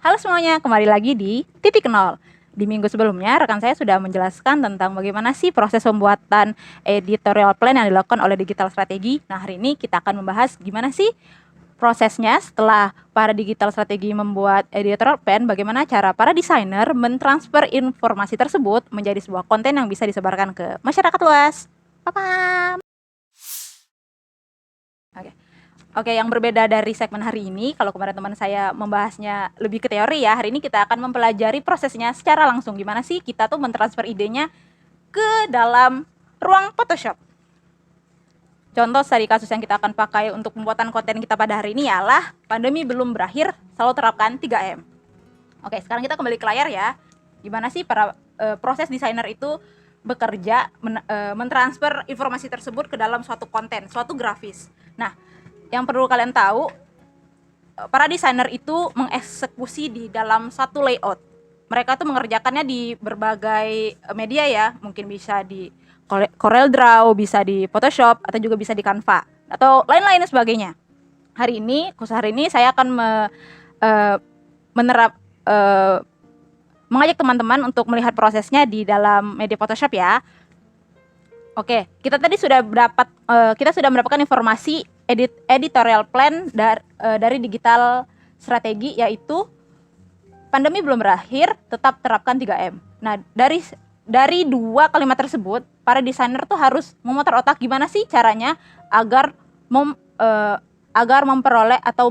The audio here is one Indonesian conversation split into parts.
Halo semuanya, kembali lagi di Titik Nol. Di minggu sebelumnya, rekan saya sudah menjelaskan tentang bagaimana sih proses pembuatan editorial plan yang dilakukan oleh Digital Strategi. Nah, hari ini kita akan membahas gimana sih prosesnya setelah para Digital Strategi membuat editorial plan, bagaimana cara para desainer mentransfer informasi tersebut menjadi sebuah konten yang bisa disebarkan ke masyarakat luas. Papa. Oke. Oke, yang berbeda dari segmen hari ini, kalau kemarin teman saya membahasnya lebih ke teori ya, hari ini kita akan mempelajari prosesnya secara langsung. Gimana sih kita tuh mentransfer idenya ke dalam ruang Photoshop. Contoh dari kasus yang kita akan pakai untuk pembuatan konten kita pada hari ini ialah pandemi belum berakhir, selalu terapkan 3M. Oke, sekarang kita kembali ke layar ya. Gimana sih para proses desainer itu bekerja mentransfer informasi tersebut ke dalam suatu konten, suatu grafis. Nah, yang perlu kalian tahu, para desainer itu mengeksekusi di dalam satu layout. Mereka tuh mengerjakannya di berbagai media ya, mungkin bisa di Corel Draw, bisa di Photoshop, atau juga bisa di Canva, atau lain-lain sebagainya. Khusus hari ini saya akan mengajak teman-teman untuk melihat prosesnya di dalam media Photoshop ya. Oke, kita sudah mendapatkan informasi editorial plan dari Digital Strategi, yaitu pandemi belum berakhir, tetap terapkan 3M. Nah, dari dua kalimat tersebut, para desainer tuh harus memutar otak gimana sih caranya agar memperoleh atau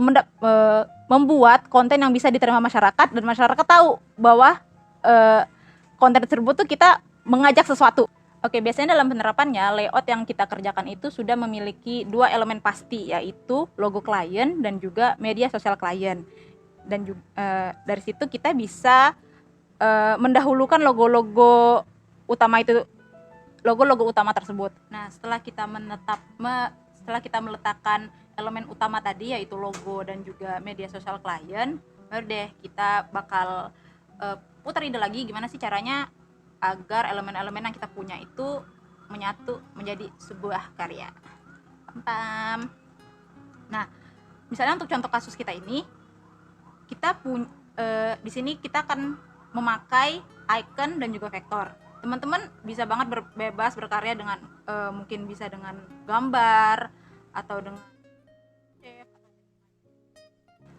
membuat konten yang bisa diterima masyarakat, dan masyarakat tahu bahwa konten tersebut tuh kita mengajak sesuatu. Oke, biasanya dalam penerapannya, layout yang kita kerjakan itu sudah memiliki dua elemen pasti, yaitu logo klien dan juga media sosial klien. Dan juga, dari situ kita bisa mendahulukan logo-logo utama tersebut. Nah, setelah kita meletakkan elemen utama tadi, yaitu logo dan juga media sosial klien, baru deh kita bakal putar ide lagi gimana sih caranya agar elemen-elemen yang kita punya itu menyatu menjadi sebuah karya. Pam. Nah, misalnya untuk contoh kasus kita ini, di sini kita akan memakai icon dan juga vektor. Teman-teman bisa banget bebas berkarya dengan mungkin bisa dengan gambar atau dengan.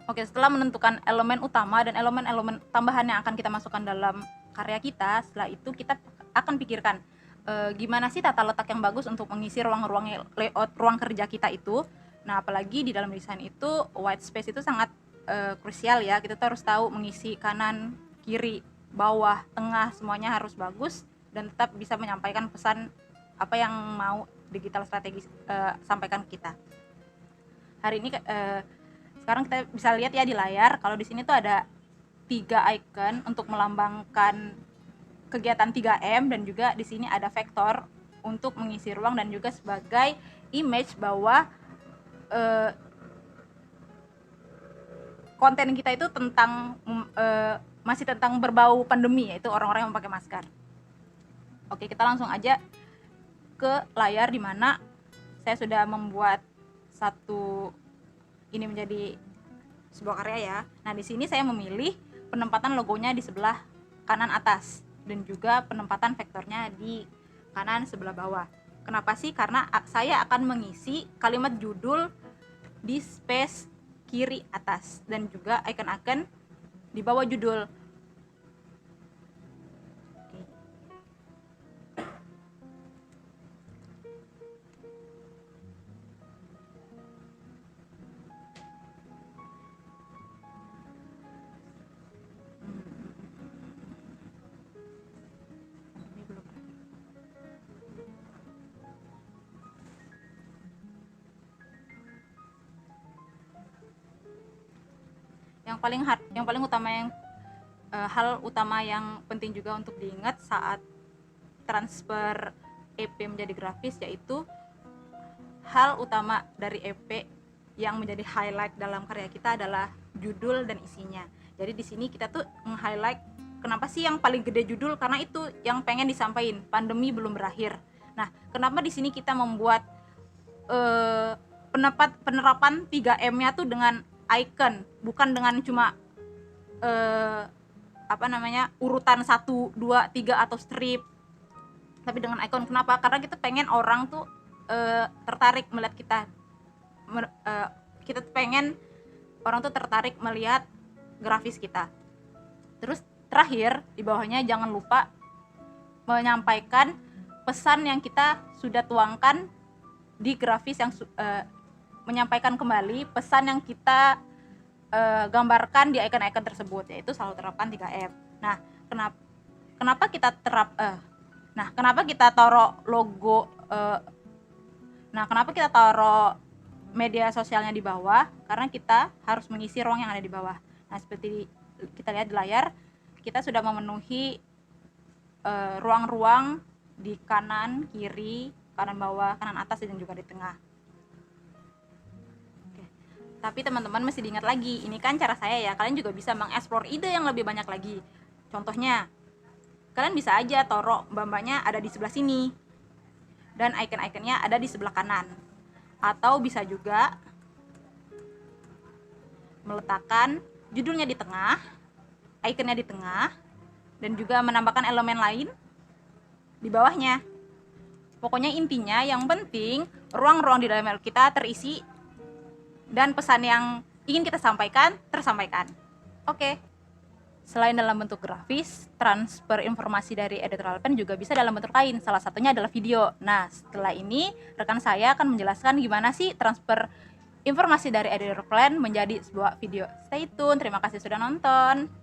Oke, setelah menentukan elemen utama dan elemen-elemen tambahan yang akan kita masukkan dalam karya kita, setelah itu kita akan pikirkan gimana sih tata letak yang bagus untuk mengisi ruang-ruang layout ruang kerja kita itu. Nah, apalagi di dalam desain itu white space itu sangat krusial ya. Kita tuh harus tahu mengisi kanan, kiri, bawah, tengah, semuanya harus bagus dan tetap bisa menyampaikan pesan apa yang mau Digital Strategi sampaikan ke kita. Hari ini sekarang kita bisa lihat ya di layar, kalau di sini tuh ada 3 icon untuk melambangkan kegiatan 3M, dan juga di sini ada vektor untuk mengisi ruang dan juga sebagai image bahwa konten kita itu masih tentang berbau pandemi, yaitu orang-orang yang memakai masker. Oke, kita langsung aja ke layar di mana saya sudah membuat ini menjadi sebuah karya ya. Nah, di sini saya memilih penempatan logonya di sebelah kanan atas dan juga penempatan vektornya di kanan sebelah bawah. Kenapa sih? Karena saya akan mengisi kalimat judul di space kiri atas dan juga icon-icon di bawah judul. Hal utama yang penting juga untuk diingat saat transfer EP menjadi grafis, yaitu hal utama dari EP yang menjadi highlight dalam karya kita adalah judul dan isinya. Jadi di sini kita tuh meng-highlight kenapa sih yang paling gede judul, karena itu yang pengen disampaikan, pandemi belum berakhir. Nah, kenapa di sini kita membuat penerapan 3M-nya tuh dengan icon, bukan dengan cuma urutan 1, 2, 3 atau strip, tapi dengan icon. Kenapa? Karena kita pengen orang tuh tertarik melihat kita. Kita pengen orang tuh tertarik melihat grafis kita. Terus terakhir di bawahnya jangan lupa menyampaikan pesan yang kita sudah tuangkan di grafis, yang menyampaikan kembali pesan yang kita gambarkan di icon-icon tersebut, yaitu selalu terapkan 3M. Nah, kenapa kita kenapa kita taruh logo kenapa kita taruh media sosialnya di bawah? Karena kita harus mengisi ruang yang ada di bawah. Nah, seperti kita lihat di layar, kita sudah memenuhi ruang-ruang di kanan, kiri, kanan bawah, kanan atas, dan juga di tengah. Tapi teman-teman mesti diingat lagi, ini kan cara saya ya, kalian juga bisa mengeksplor ide yang lebih banyak lagi. Contohnya, kalian bisa aja taruh mbak-mbaknya ada di sebelah sini dan icon-iconnya ada di sebelah kanan, atau bisa juga meletakkan judulnya di tengah, iconnya di tengah, dan juga menambahkan elemen lain di bawahnya. Pokoknya intinya yang penting ruang-ruang di dalam email kita terisi dan pesan yang ingin kita sampaikan tersampaikan. Oke. Selain dalam bentuk grafis, transfer informasi dari editorial pen juga bisa dalam bentuk lain. Salah satunya adalah video. Nah, setelah ini rekan saya akan menjelaskan gimana sih transfer informasi dari editorial plan menjadi sebuah video. Stay tune. Terima kasih sudah nonton.